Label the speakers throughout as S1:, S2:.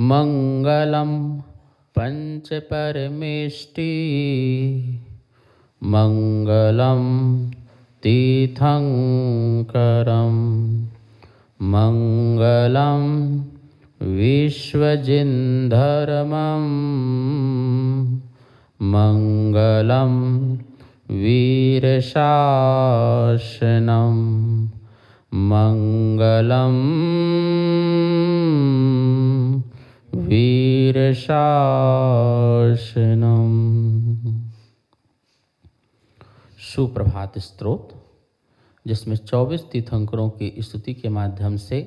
S1: मंगलम पंचपरमेष्टि मंगलम तीर्थंकरम मंगलम विश्वजिन्धर्मं मंगलम वीरशासनं मंगलम वीरशासनम। सुप्रभात स्तोत्र, जिसमें 24 तीर्थंकरों की स्तुति के माध्यम से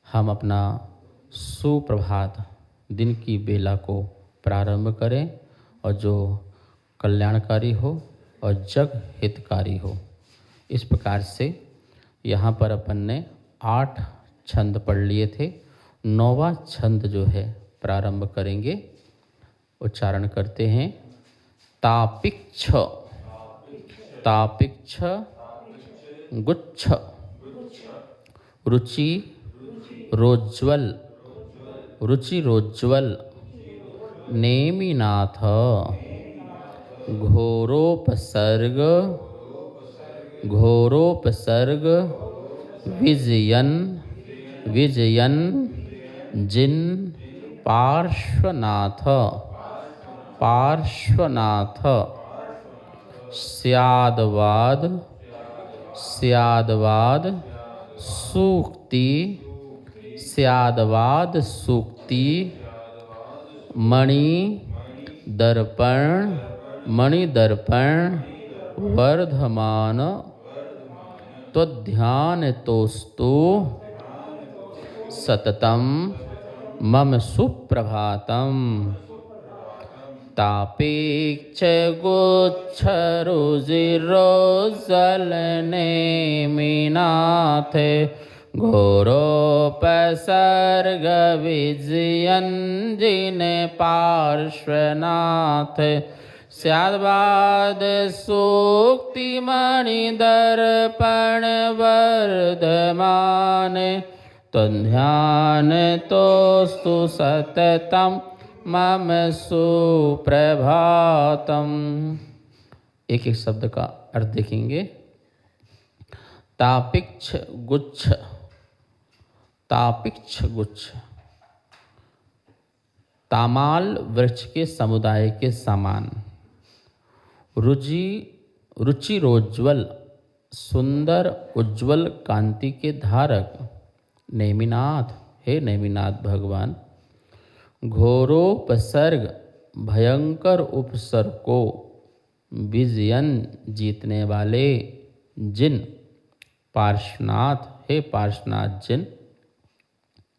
S1: हम अपना सुप्रभात दिन की बेला को प्रारंभ करें और जो कल्याणकारी हो और जग हितकारी हो। इस प्रकार से यहाँ पर अपन ने 8 छंद पढ़ लिए थे। 9वां छंद जो है प्रारंभ करेंगे। उच्चारण करते हैं। तापिक्ष तापिक्ष गुच्छ रुचि रोज्ज्वल रुचिरोज्ज्वल नेमिनाथ घोरोपसर्ग घोरोपसर्ग विजयन विजयन जिन पार्श्वनाथ पार्श्वनाथ स्यादवाद स्यादवाद सूक्ति स्यादवाद सूक्ति मणि दर्पण वर्धमान त्वध्यान तोस्तु सततम मम सुप्रभातम। तापेक्ष गुच्छ रुजिरोज्ज्वलनेमिनाथ घोरोपसर्ग विजयन जिन पार्श्वनाथ स्याद्वाद सूक्ति मणि दर्पण वर्धमान त्वध्यान तोस्तु सततम मम सुप्रभातम। एक एक शब्द का अर्थ देखेंगे। तापिक्ष गुच्छ तापिक्ष गुच्छ तामाल वृक्ष के समुदाय के समान। रुचिरोज्ज्वल सुंदर उज्ज्वल कांति के धारक। नेमिनाथ हे नेमिनाथ भगवान। घोरोपसर्ग भयंकर उपसर्ग को विजयन जीतने वाले जिन। पार्श्वनाथ हे पार्श्वनाथ जिन।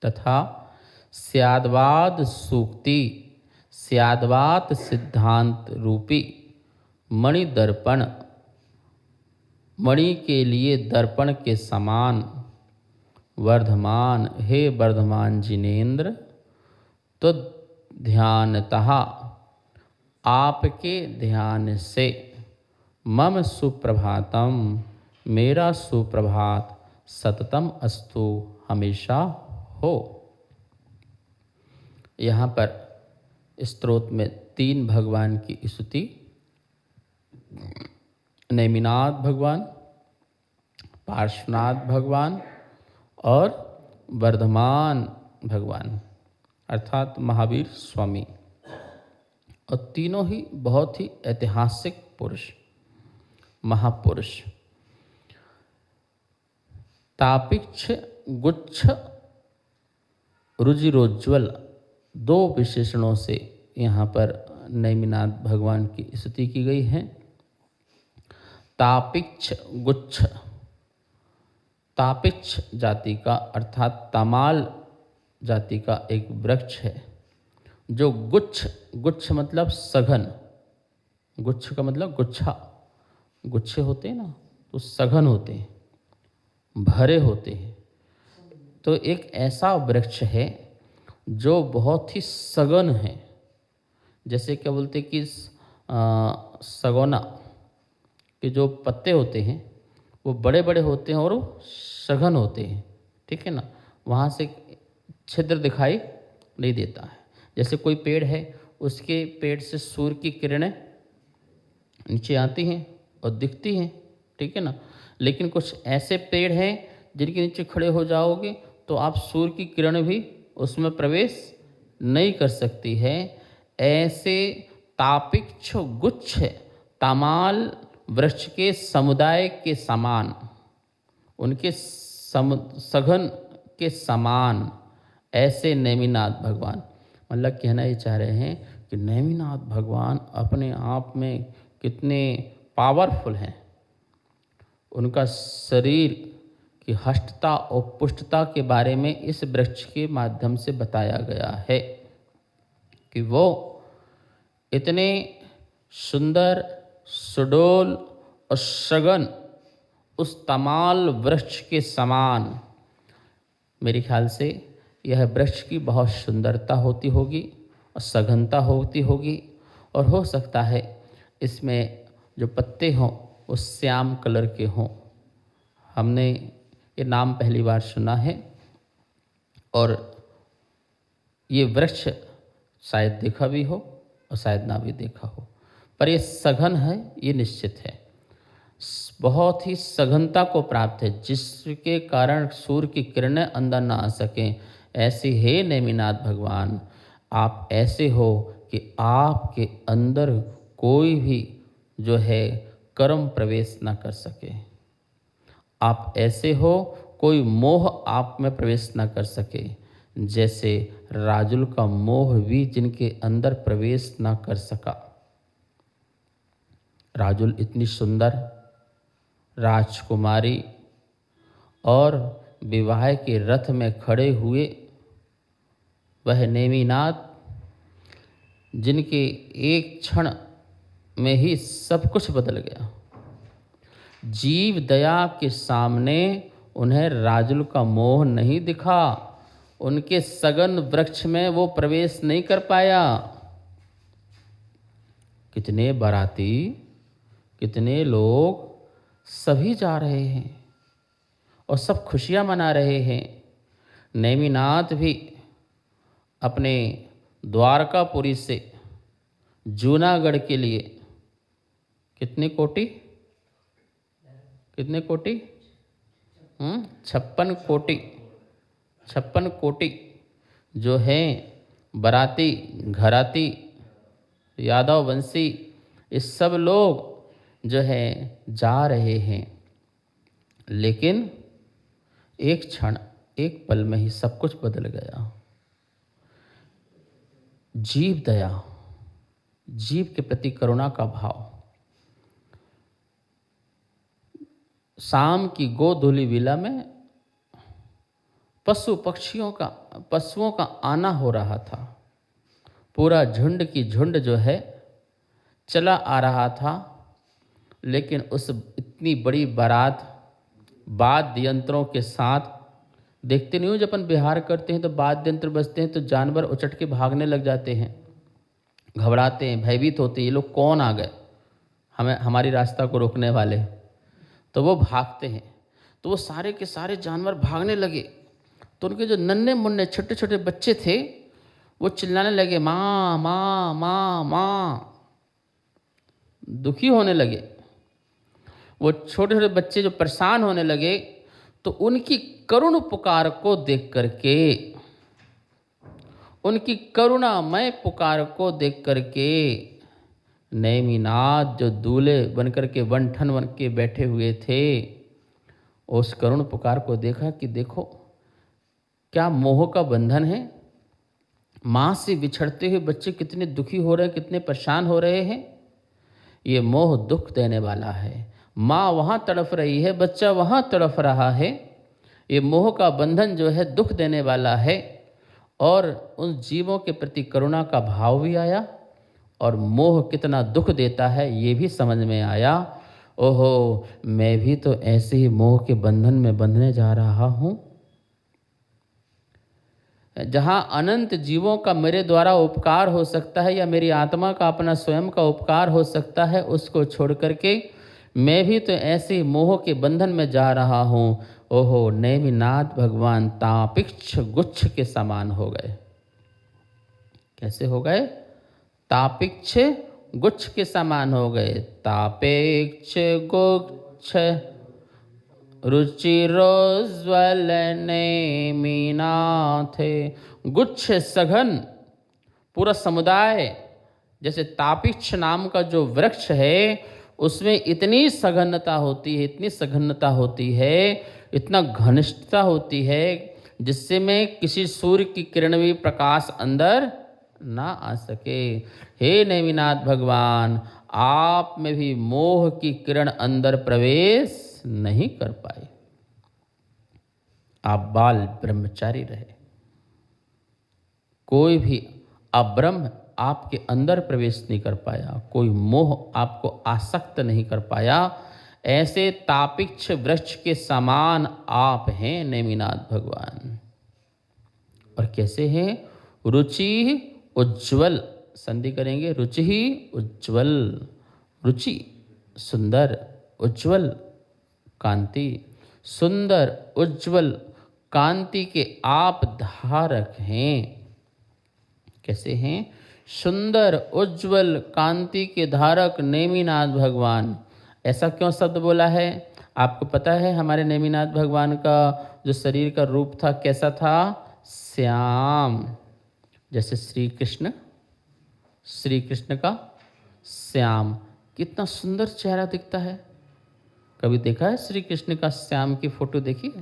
S1: तथा स्याद्वाद सूक्ति स्याद्वात सिद्धांत रूपी मणि दर्पण मणि के लिए दर्पण के समान। वर्धमान हे वर्धमान जिनेन्द्र। तो ध्यानतः आपके ध्यान से मम सुप्रभातम मेरा सुप्रभात सततम अस्तु हमेशा हो। यहाँ पर स्तोत्र में 3 भगवान की स्तुति। नेमिनाथ भगवान, पार्श्वनाथ भगवान और वर्धमान भगवान अर्थात महावीर स्वामी। और तीनों ही बहुत ही ऐतिहासिक पुरुष महापुरुष। तापिक्ष गुच्छ रुजिरोज्ज्वल 2 विशेषणों से यहाँ पर नेमिनाथ भगवान की स्तुति की गई है। तापिक्ष गुच्छ तापिक्ष जाति का अर्थात तमाल जाति का एक वृक्ष है जो गुच्छ मतलब सघन। गुच्छ का मतलब गुच्छा। गुच्छे होते हैं ना तो सघन होते हैं, भरे होते हैं। तो एक ऐसा वृक्ष है जो बहुत ही सघन है। जैसे क्या बोलते कि सगोना के जो पत्ते होते हैं वो बड़े बड़े होते हैं और सघन होते हैं, ठीक है ना। वहाँ से छिद्र दिखाई नहीं देता है। जैसे कोई पेड़ है, उसके पेड़ से सूर्य की किरणें नीचे आती हैं और दिखती हैं, ठीक है ना। लेकिन कुछ ऐसे पेड़ हैं जिनके नीचे खड़े हो जाओगे तो आप सूर्य की किरण भी उसमें प्रवेश नहीं कर सकती है। ऐसे तापिक्ष गुच्छ तमाल वृक्ष के समुदाय के समान, उनके सघन के समान ऐसे नेमिनाथ भगवान, मतलब कहना ये चाह रहे हैं कि नेमिनाथ भगवान अपने आप में कितने पावरफुल हैं। उनका शरीर की हष्टता और पुष्टता के बारे में इस वृक्ष के माध्यम से बताया गया है कि वो इतने सुंदर, सुडोल और सघन उस तमाल वृक्ष के समान, मेरे ख्याल से यह वृक्ष की बहुत सुंदरता होती होगी और सघनता होती होगी, और हो सकता है इसमें जो पत्ते हों वो श्याम कलर के हों। हमने ये नाम पहली बार सुना है और ये वृक्ष शायद देखा भी हो और शायद ना भी देखा हो, पर ये सघन है, ये निश्चित है। बहुत ही सघनता को प्राप्त है, जिसके कारण सूर्य की किरणें अंदर ना आ सकें। ऐसे हे नेमिनाथ भगवान, आप ऐसे हो कि आपके अंदर कोई भी जो है कर्म प्रवेश ना कर सके। आप ऐसे हो कोई मोह आप में प्रवेश ना कर सके, जैसे राजुल का मोह भी जिनके अंदर प्रवेश ना कर सका। राजुल इतनी सुंदर राजकुमारी और विवाह के रथ में खड़े हुए वह नेमिनाथ, जिनके एक क्षण में ही सब कुछ बदल गया। जीव दया के सामने उन्हें राजुल का मोह नहीं दिखा, उनके सघन वृक्ष में वो प्रवेश नहीं कर पाया। कितने बाराती, कितने लोग, सभी जा रहे हैं और सब खुशियां मना रहे हैं। नेमिनाथ भी अपने द्वारकापुरी से जूनागढ़ के लिए कितने कोटि 56 कोटि जो हैं बराती, घराती, यादव वंशी, ये सब लोग जो है जा रहे हैं। लेकिन एक क्षण, एक पल में ही सब कुछ बदल गया। जीव दया, जीव के प्रति करुणा का भाव, शाम की गोधूली वेला में पशुओं का आना हो रहा था। पूरा झुंड की झुंड जो है चला आ रहा था, लेकिन उस इतनी बड़ी बारात वाद्य यंत्रों के साथ, देखते नहीं हो जब अपन बिहार करते हैं तो वाद्य यंत्र बजते हैं तो जानवर उचट के भागने लग जाते हैं, घबराते हैं, भयभीत होते हैं, ये लोग कौन आ गए हमारी रास्ता को रोकने वाले। तो वो भागते हैं, तो वो सारे के सारे जानवर भागने लगे। तो उनके जो नन्हे मुन्ने छोटे छोटे बच्चे थे वो चिल्लाने लगे, माँ माँ माँ माँ, दुखी होने लगे। वो छोटे छोटे बच्चे जो परेशान होने लगे, तो उनकी करुण पुकार को देख करके, उनकी करुणामय पुकार को देख करके नेमिनाथ जो दूल्हे बनकर के वनठन बन के बैठे हुए थे, उस करुण पुकार को देखा कि देखो क्या मोह का बंधन है। माँ से बिछड़ते हुए बच्चे कितने दुखी हो रहे हैं, कितने परेशान हो रहे हैं। ये मोह दुख देने वाला है। माँ वहाँ तड़फ रही है, बच्चा वहाँ तड़फ रहा है। ये मोह का बंधन जो है दुख देने वाला है। और उन जीवों के प्रति करुणा का भाव भी आया, और मोह कितना दुख देता है ये भी समझ में आया। ओहो, मैं भी तो ऐसे ही मोह के बंधन में बंधने जा रहा हूँ। जहाँ अनंत जीवों का मेरे द्वारा उपकार हो सकता है, या मेरी आत्मा का अपना स्वयं का उपकार हो सकता है, उसको छोड़ करके मैं भी तो ऐसे मोह के बंधन में जा रहा हूँ। ओहो, नेमिनाथ भगवान तापिक्ष गुच्छ के समान हो गए। कैसे हो गए? तापिक्ष गुच्छ के समान हो गए। तापेक्ष गुच्छ रुचिरोज्ज्वल नेमिनाथे। गुच्छ सघन पूरा समुदाय, जैसे तापिक्ष नाम का जो वृक्ष है उसमें इतनी सघनता होती है, इतनी सघनता होती है, इतना घनिष्ठता होती है जिससे में किसी सूर्य की किरण भी प्रकाश अंदर ना आ सके। हे नेमिनाथ भगवान, आप में भी मोह की किरण अंदर प्रवेश नहीं कर पाई। आप बाल ब्रह्मचारी रहे, कोई भी अब्रह्म आपके अंदर प्रवेश नहीं कर पाया, कोई मोह आपको आसक्त नहीं कर पाया। ऐसे तापिक्ष वृक्ष के समान आप हैं नेमिनाथ भगवान। और कैसे हैं? रुचि उज्ज्वल, संधि करेंगे, रुचि ही उज्ज्वल, रुचि सुंदर, उज्ज्वल कांति, सुंदर उज्ज्वल कांति के आप धारक हैं। कैसे हैं? सुंदर उज्ज्वल कांति के धारक नेमिनाथ भगवान। ऐसा क्यों शब्द बोला है? आपको पता है हमारे नेमिनाथ भगवान का जो शरीर का रूप था कैसा था? श्याम। जैसे श्री कृष्ण का श्याम, कितना सुंदर चेहरा दिखता है। कभी देखा है श्री कृष्ण का श्याम की फोटो? देखी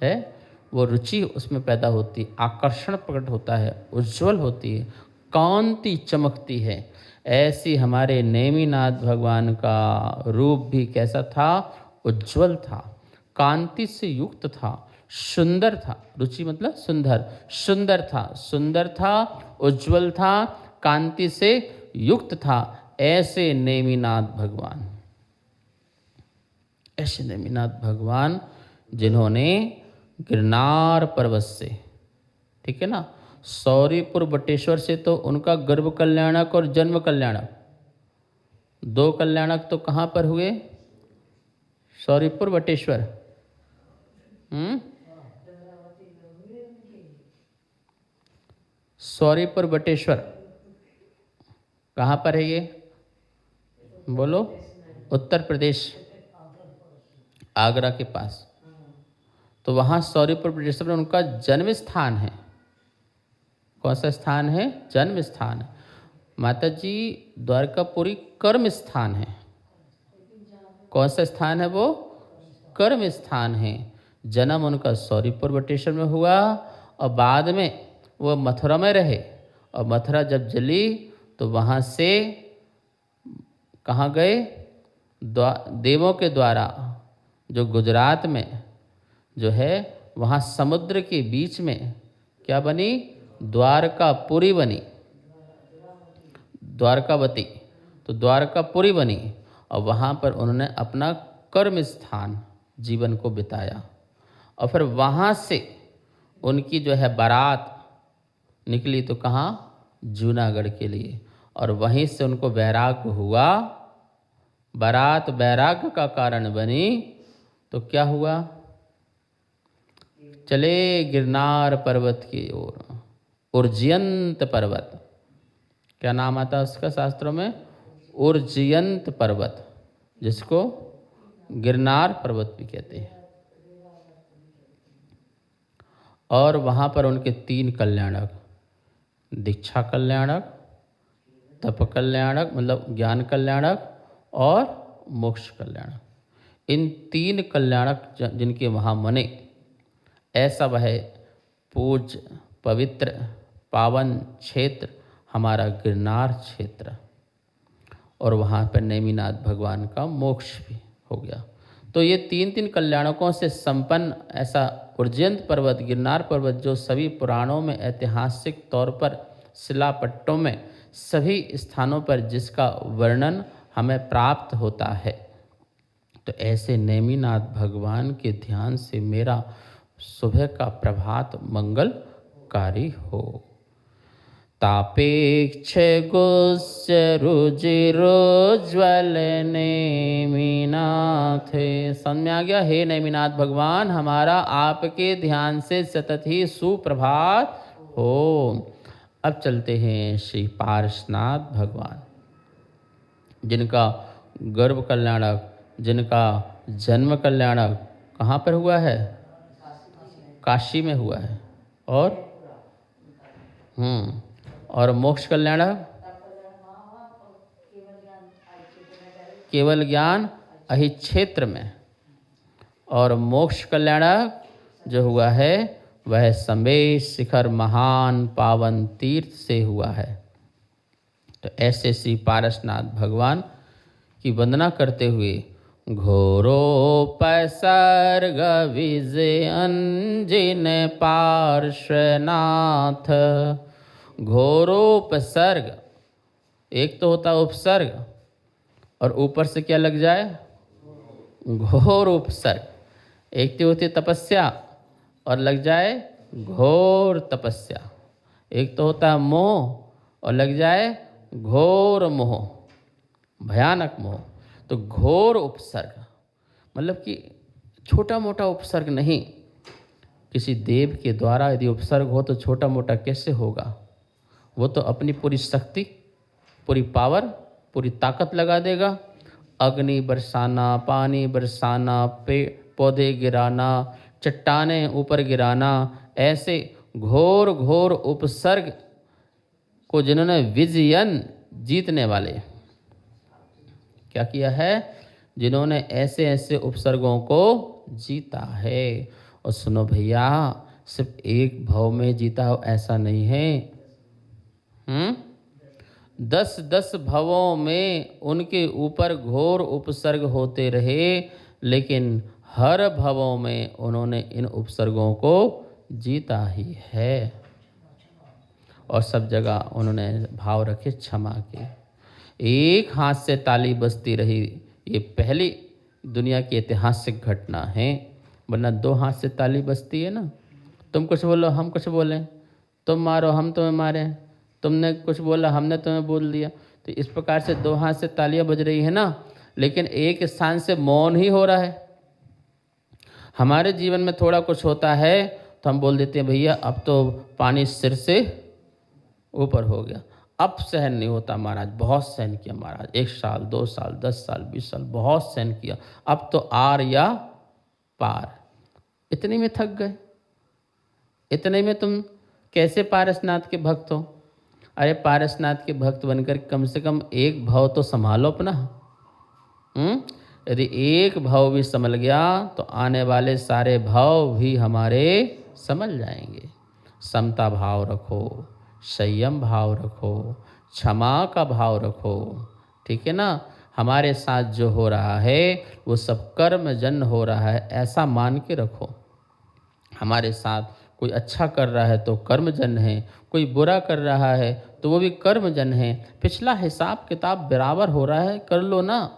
S1: है? वो रुचि उसमें पैदा होती, आकर्षण प्रकट होता है, उज्ज्वल होती है, कांति चमकती है। ऐसी हमारे नेमिनाथ भगवान का रूप भी कैसा था? उज्ज्वल था, कांति से युक्त था, सुंदर था। रुचि मतलब सुंदर, सुंदर था, उज्ज्वल था, कांति से युक्त था। ऐसे नेमिनाथ भगवान, ऐसे नेमिनाथ भगवान जिन्होंने गिरनार पर्वत से, ठीक है ना, सौरीपुर बटेश्वर से तो उनका गर्भ कल्याणक और जन्म कल्याणक, दो कल्याणक तो कहाँ पर हुए? सौरीपुर बटेश्वर। सौरीपुर बटेश्वर कहाँ पर है ये? बोलो। उत्तर प्रदेश, आगरा के पास। तो वहाँ सौरीपुर बटेश्वर में उनका जन्म स्थान है। कौन सा स्थान है? जन्म स्थान। माता जी द्वारकापुरी कर्म स्थान है। कौन सा स्थान है वो? कर्म स्थान है। जन्म उनका सौरीपुर बटेश्वर में हुआ और बाद में वो मथुरा में रहे, और मथुरा जब जली तो वहाँ से कहाँ गए? देवों के द्वारा जो गुजरात में जो है वहाँ समुद्र के बीच में क्या बनी? द्वारकापुरी बनी, द्वारकावती, तो द्वारकापुरी बनी। और वहाँ पर उन्होंने अपना कर्म स्थान जीवन को बिताया। और फिर वहाँ से उनकी जो है बारात निकली तो कहाँ? जूनागढ़ के लिए। और वहीं से उनको वैराग्य हुआ। बारात वैराग्य का कारण बनी तो क्या हुआ? चले गिरनार पर्वत की ओर, उर्जयंत पर्वत। क्या नाम आता है उसका शास्त्रों में? उर्जयंत पर्वत, जिसको गिरनार पर्वत भी कहते हैं। और वहाँ पर उनके 3 कल्याणक, दीक्षा कल्याणक, तप कल्याणक मतलब ज्ञान कल्याणक, और मोक्ष कल्याणक, इन 3 कल्याणक जिनके वहाँ मने, ऐसा वह पूज्य पवित्र पावन क्षेत्र हमारा गिरनार क्षेत्र। और वहाँ पर नेमिनाथ भगवान का मोक्ष भी हो गया। तो ये 3 कल्याणकों से संपन्न ऐसा उर्जयंत पर्वत, गिरनार पर्वत, जो सभी पुराणों में ऐतिहासिक तौर पर शिलापट्टों में सभी स्थानों पर जिसका वर्णन हमें प्राप्त होता है। तो ऐसे नेमिनाथ भगवान के ध्यान से मेरा सुबह का प्रभात मंगलकारी हो। तापेक्ष गुच्छ रुचिरोज्ज्वल नेमिनाथ। समझ में आ गया? हे नेमिनाथ भगवान, हमारा आपके ध्यान से सतत ही सुप्रभात हो। अब चलते हैं श्री पार्श्वनाथ भगवान, जिनका गर्भ कल्याणक, जिनका जन्म कल्याणक कहाँ पर हुआ है? काशी में हुआ है। और मोक्ष कल्याणक केवल ज्ञान अहि क्षेत्र में, और मोक्ष कल्याणक जो हुआ है वह संवेश शिखर महान पावन तीर्थ से हुआ है। तो ऐसे श्री पारसनाथ भगवान की वंदना करते हुए घोरोपसर्ग विजय अंजिन पार्श्वनाथ। घोरोपसर्ग, एक तो होता उपसर्ग और ऊपर से क्या लग जाए? घोर उपसर्ग। एक तो होती तपस्या और लग जाए घोर तपस्या। एक तो होता है मोह और लग जाए घोर मोह, भयानक मोह। तो घोर उपसर्ग मतलब कि छोटा मोटा उपसर्ग नहीं। किसी देव के द्वारा यदि उपसर्ग हो तो छोटा मोटा कैसे होगा? वो तो अपनी पूरी शक्ति, पूरी पावर, पूरी ताकत लगा देगा। अग्नि बरसाना, पानी बरसाना, पौधे गिराना, चट्टानें ऊपर गिराना, ऐसे घोर घोर उपसर्ग को जिन्होंने विजयन, जीतने वाले क्या किया है? जिन्होंने ऐसे ऐसे उपसर्गों को जीता है। और सुनो भैया, सिर्फ एक भव में जीता हो ऐसा नहीं है। 10-10 भवों में उनके ऊपर घोर उपसर्ग होते रहे, लेकिन हर भवों में उन्होंने इन उपसर्गों को जीता ही है। और सब जगह उन्होंने भाव रखे क्षमा के। एक हाथ से ताली बजती रही, ये पहली दुनिया की ऐतिहासिक घटना है। वरना 2 हाथ से ताली बजती है ना। तुम कुछ बोलो हम कुछ बोलें, तुम मारो हम तुम्हें मारें, तुमने कुछ बोला हमने तुम्हें बोल दिया। तो इस प्रकार से 2 हाथ से तालियां बज रही है ना, लेकिन एक स्थान से मौन ही हो रहा है। हमारे जीवन में थोड़ा कुछ होता है तो हम बोल देते हैं भैया अब तो पानी सिर से ऊपर हो गया, अब सहन नहीं होता महाराज, बहुत सहन किया महाराज, 1 साल 2 साल 10 साल 20 साल बहुत सहन किया, अब तो आर या पार। इतने में थक गए, इतने में तुम कैसे पारसनाथ के भक्त हो? अरे पारसनाथ के भक्त बनकर कम से कम एक भाव तो संभालो अपना। यदि एक भाव भी संभल गया तो आने वाले सारे भाव भी हमारे संभल जाएंगे। समता भाव रखो, संयम भाव रखो, क्षमा का भाव रखो, ठीक है ना। हमारे साथ जो हो रहा है वो सब कर्मजन्य हो रहा है, ऐसा मान के रखो। हमारे साथ कोई अच्छा कर रहा है तो कर्मजन्य है, कोई बुरा कर रहा है तो वो भी कर्मजन्य है। पिछला हिसाब किताब बराबर हो रहा है, कर लो ना।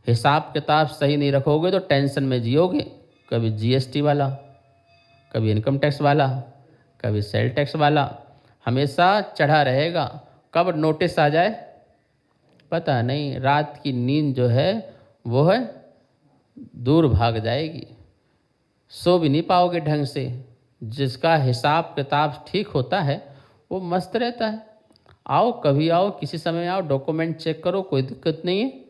S1: हिसाब किताब सही नहीं रखोगे तो टेंशन में जियोगे। कभी जीएसटी वाला, कभी इनकम टैक्स वाला, कभी सेल टैक्स वाला, हमेशा चढ़ा रहेगा। कब नोटिस आ जाए पता नहीं। रात की नींद जो है वो है दूर भाग जाएगी, सो भी नहीं पाओगे ढंग से। जिसका हिसाब किताब ठीक होता है वो मस्त रहता है। आओ कभी आओ, किसी समय आओ, डॉक्यूमेंट चेक करो, कोई दिक्कत नहीं है।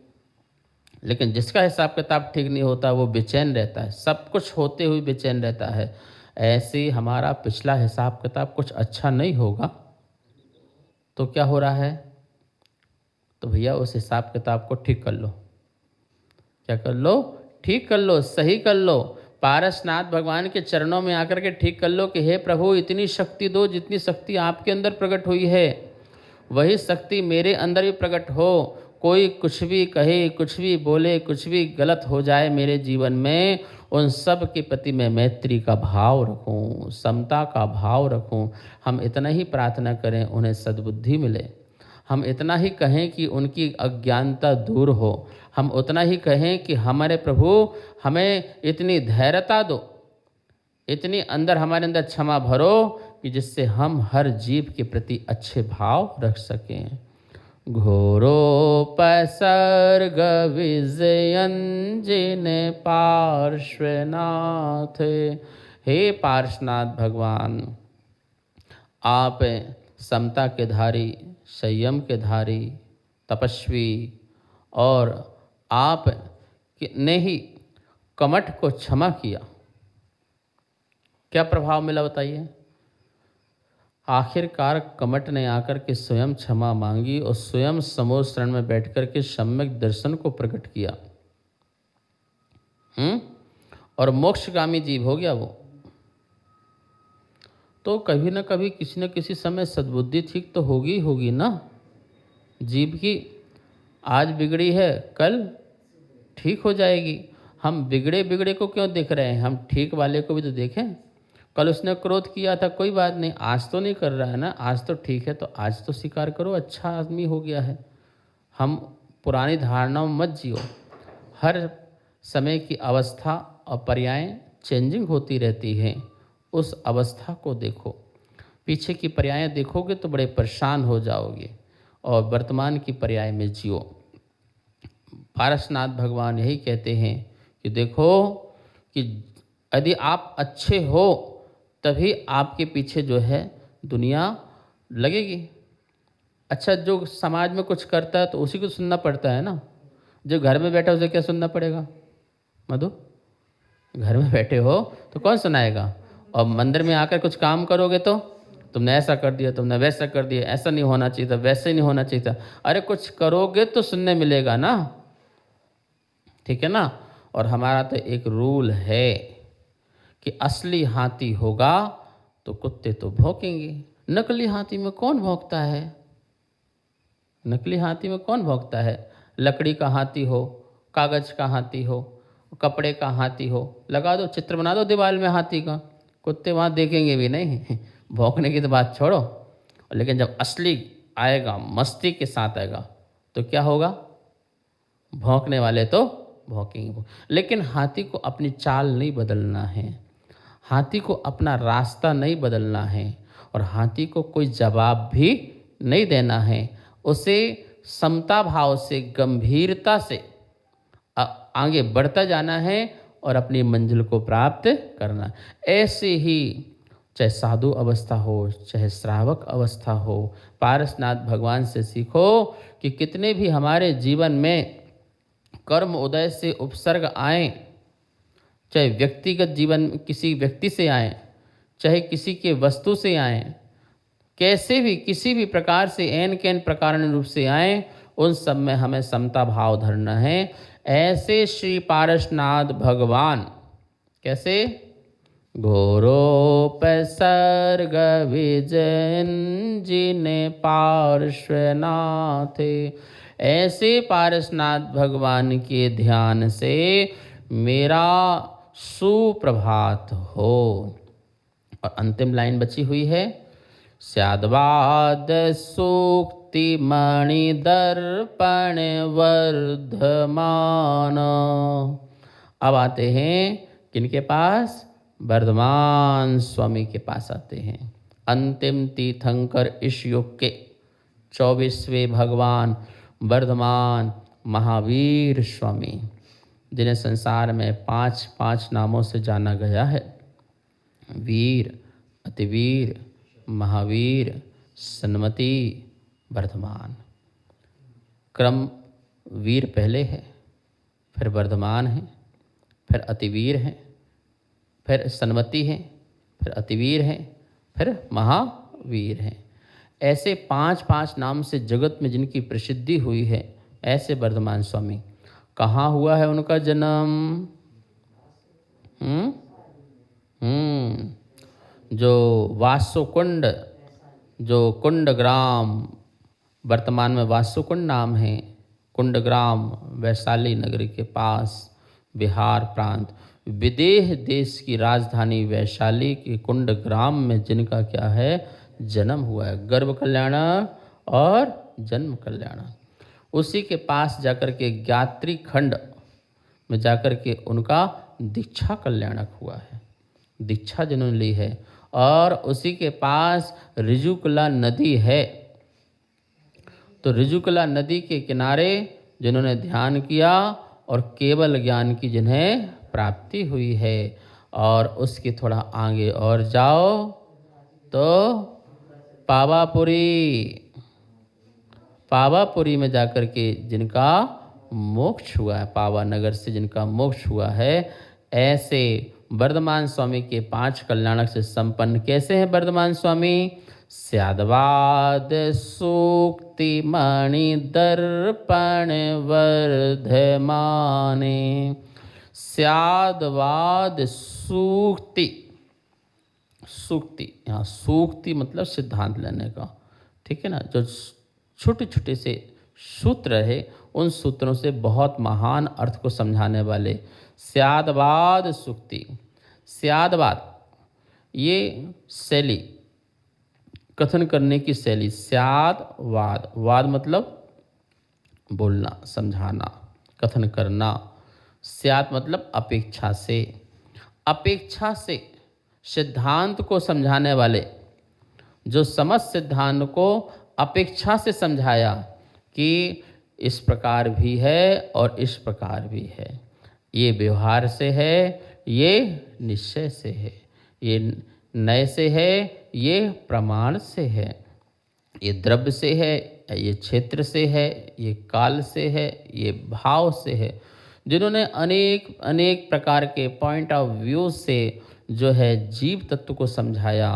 S1: लेकिन जिसका हिसाब किताब ठीक नहीं होता वो बेचैन रहता है, सब कुछ होते हुए बेचैन रहता है। ऐसे हमारा पिछला हिसाब किताब कुछ अच्छा नहीं होगा तो क्या हो रहा है? तो भैया उस हिसाब किताब को ठीक कर लो। क्या कर लो? ठीक कर लो, सही कर लो। पारसनाथ भगवान के चरणों में आकर के ठीक कर लो कि हे प्रभु इतनी शक्ति दो जितनी शक्ति आपके अंदर प्रकट हुई है, वही शक्ति मेरे अंदर भी प्रकट हो। कोई कुछ भी कहे, कुछ भी बोले, कुछ भी गलत हो जाए मेरे जीवन में, उन सब के प्रति मैं मैत्री का भाव रखूं, समता का भाव रखूं। हम इतना ही प्रार्थना करें उन्हें सद्बुद्धि मिले। हम इतना ही कहें कि उनकी अज्ञानता दूर हो। हम उतना ही कहें कि हमारे प्रभु हमें इतनी धैर्यता दो, इतनी अंदर हमारे अंदर क्षमा भरो कि जिससे हम हर जीव के प्रति अच्छे भाव रख सकें। घोरोपसर्ग विजयंजिन पार्श्वनाथ। हे पार्श्वनाथ भगवान, आप समता के धारी, संयम के धारी, तपस्वी, और आप ने ही कमठ को क्षमा किया। क्या प्रभाव मिला बताइए? आखिरकार कमठ ने आकर के स्वयं क्षमा मांगी और स्वयं समोर शरण में बैठकर के सम्यक दर्शन को प्रकट किया। और मोक्षगामी जीव हो गया वो। तो कभी न कभी किसी न किसी समय सद्बुद्धि ठीक तो होगी ना जीव की। आज बिगड़ी है, कल ठीक हो जाएगी। हम बिगड़े को क्यों देख रहे हैं? हम ठीक वाले को भी तो देखें। कल उसने क्रोध किया था, कोई बात नहीं, आज तो नहीं कर रहा है ना, आज तो ठीक है, तो आज तो स्वीकार करो अच्छा आदमी हो गया है। हम पुरानी धारणाओं मत जियो। हर समय की अवस्था और पर्याय चेंजिंग होती रहती हैं। उस अवस्था को देखो। पीछे की पर्याय देखोगे तो बड़े परेशान हो जाओगे, और वर्तमान की पर्याय में जियो। पारसनाथ भगवान यही कहते हैं कि देखो कि यदि आप अच्छे हो तभी आपके पीछे जो है दुनिया लगेगी। अच्छा, जो समाज में कुछ करता है तो उसी को सुनना पड़ता है ना। जो घर में बैठा उसे क्या सुनना पड़ेगा? मधु, घर में बैठे हो तो कौन सुनाएगा? और मंदिर में आकर कुछ काम करोगे तो तुमने ऐसा कर दिया, तुमने वैसा कर दिया, ऐसा नहीं होना चाहिए था, वैसे नहीं होना चाहिए था। अरे कुछ करोगे तो सुनने मिलेगा ना, ठीक है ना। और हमारा तो एक रूल है कि असली हाथी होगा तो कुत्ते तो भौंकेंगे। नकली हाथी में कौन भौंकता है? नकली हाथी में कौन भौंकता है? लकड़ी का हाथी हो, कागज का हाथी हो, कपड़े का हाथी हो, लगा दो, चित्र बना दो दीवार में हाथी का, कुत्ते वहाँ देखेंगे भी नहीं। भौंकने की तो बात छोड़ो। लेकिन जब असली आएगा, मस्ती के साथ आएगा, तो क्या होगा? भौंकने वाले तो भौंकेंगे। लेकिन हाथी को अपनी चाल नहीं बदलना है, हाथी को अपना रास्ता नहीं बदलना है, और हाथी को कोई जवाब भी नहीं देना है। उसे समता भाव से, गंभीरता से आगे बढ़ता जाना है और अपनी मंजिल को प्राप्त करना। ऐसे ही चाहे साधु अवस्था हो, चाहे श्रावक अवस्था हो, पारसनाथ भगवान से सीखो कि कितने भी हमारे जीवन में कर्म उदय से उपसर्ग आए, चाहे व्यक्तिगत जीवन किसी व्यक्ति से आए, चाहे किसी के वस्तु से आए, कैसे भी किसी भी प्रकार से एन कैन प्रकार रूप से आए, उन सब में हमें समता भाव धरना है। ऐसे श्री पारसनाथ भगवान कैसे घोरोपसर्ग विजयन जिने पार्श्वनाथे, ऐसे पारसनाथ भगवान के ध्यान से मेरा सुप्रभात हो। और अंतिम लाइन बची हुई है, स्याद्वाद सूक्ति मणि दर्पण वर्धमान। अब आते हैं किनके पास? वर्धमान स्वामी के पास आते हैं। अंतिम तीर्थंकर इस युग के 24वें भगवान वर्धमान महावीर स्वामी, जिन्हें संसार में 5 नामों से जाना गया है। वीर, अतिवीर, महावीर, सन्मति, वर्धमान। क्रम वीर पहले है, फिर वर्धमान है, फिर अतिवीर है, फिर सन्मति है, फिर अतिवीर है, फिर महावीर है। ऐसे 5 नाम से जगत में जिनकी प्रसिद्धि हुई है, ऐसे वर्धमान स्वामी। कहाँ हुआ है उनका जन्म? जो वासुकुंड, जो कुंडग्राम, वर्तमान में वासुकुंड नाम है, कुंडग्राम वैशाली नगरी के पास, बिहार प्रांत, विदेह देश की राजधानी वैशाली के कुंडग्राम में जिनका क्या है? जन्म हुआ है। गर्भ कल्याणक और जन्म कल्याणक। उसी के पास जाकर के ज्ञात्री खंड में जाकर के उनका दीक्षा कल्याणक हुआ है, दीक्षा जिन्होंने ली है। और उसी के पास ऋजुकला नदी है। तो ऋजुकला नदी के किनारे जिन्होंने ध्यान किया और केवल ज्ञान की जिन्हें प्राप्ति हुई है, और उसके थोड़ा आगे और जाओ तो पावापुरी, पावापुरी में जाकर के जिनका मोक्ष हुआ है, पावा नगर से जिनका मोक्ष हुआ है, ऐसे वर्धमान स्वामी के 5 कल्याणक से संपन्न कैसे हैं वर्धमान स्वामी? स्याद्वाद सूक्ति मणि दर्पण वर्धमाने। स्याद्वाद सूक्ति, सूक्ति यहाँ सूक्ति मतलब सिद्धांत लेने का, ठीक है ना, जो छोटे छोटे से सूत्र है उन सूत्रों से बहुत महान अर्थ को समझाने वाले स्याद्वाद सूक्ति। स्याद्वाद ये शैली, कथन करने की शैली, स्याद्वाद, वाद मतलब बोलना, समझाना, कथन करना। स्यात् मतलब अपेक्षा से, अपेक्षा से सिद्धांत को समझाने वाले, जो समस्त सिद्धांत को अपेक्षा से समझाया कि इस प्रकार भी है और इस प्रकार भी है, ये व्यवहार से है, ये निश्चय से है, ये नय से है, ये प्रमाण से है, ये द्रव्य से है, ये क्षेत्र से है, ये काल से है, ये भाव से है। जिन्होंने अनेक अनेक प्रकार के पॉइंट ऑफ व्यू से जो है जीव तत्व को समझाया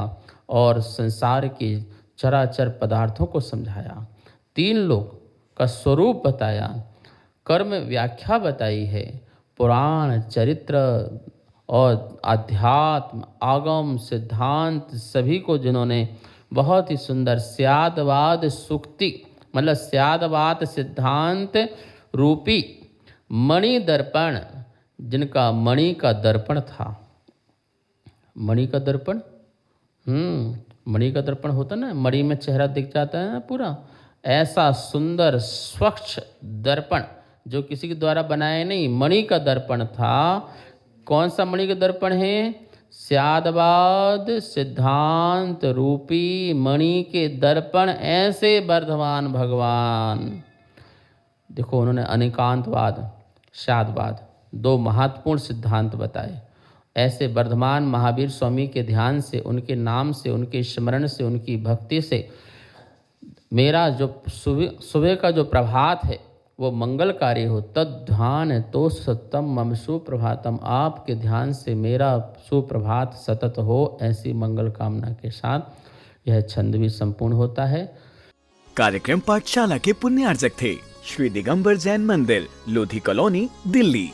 S1: और संसार के चराचर पदार्थों को समझाया, 3 लोक का स्वरूप बताया, कर्म व्याख्या बताई है, पुराण चरित्र और अध्यात्म आगम सिद्धांत सभी को जिन्होंने बहुत ही सुंदर स्याद्वाद सूक्ति मतलब स्याद्वाद सिद्धांत रूपी मणि दर्पण, जिनका मणि का दर्पण था, मणि का दर्पण, मणि का दर्पण होता ना, मणि में चेहरा दिख जाता है ना पूरा, ऐसा सुंदर स्वच्छ दर्पण जो किसी के द्वारा बनाया नहीं, मणि का दर्पण था। कौन सा मणि का दर्पण है? स्याद्वाद सिद्धांत रूपी मणि के दर्पण ऐसे वर्धमान भगवान। देखो उन्होंने अनेकांतवाद, स्याद्वाद 2 महत्वपूर्ण सिद्धांत बताए। ऐसे वर्धमान महावीर स्वामी के ध्यान से, उनके नाम से, उनके स्मरण से, उनकी भक्ति से मेरा जो सुबह का जो प्रभात है वो मंगलकारी हो। तद्ध्यान तो सतम मम सुप्रभातम, आपके ध्यान से मेरा सुप्रभात सतत हो, ऐसी मंगल कामना के साथ यह छंद भी संपूर्ण होता है।
S2: कार्यक्रम पाठशाला के पुण्यार्जक थे श्री दिगंबर जैन मंदिर, लोधी कॉलोनी, दिल्ली।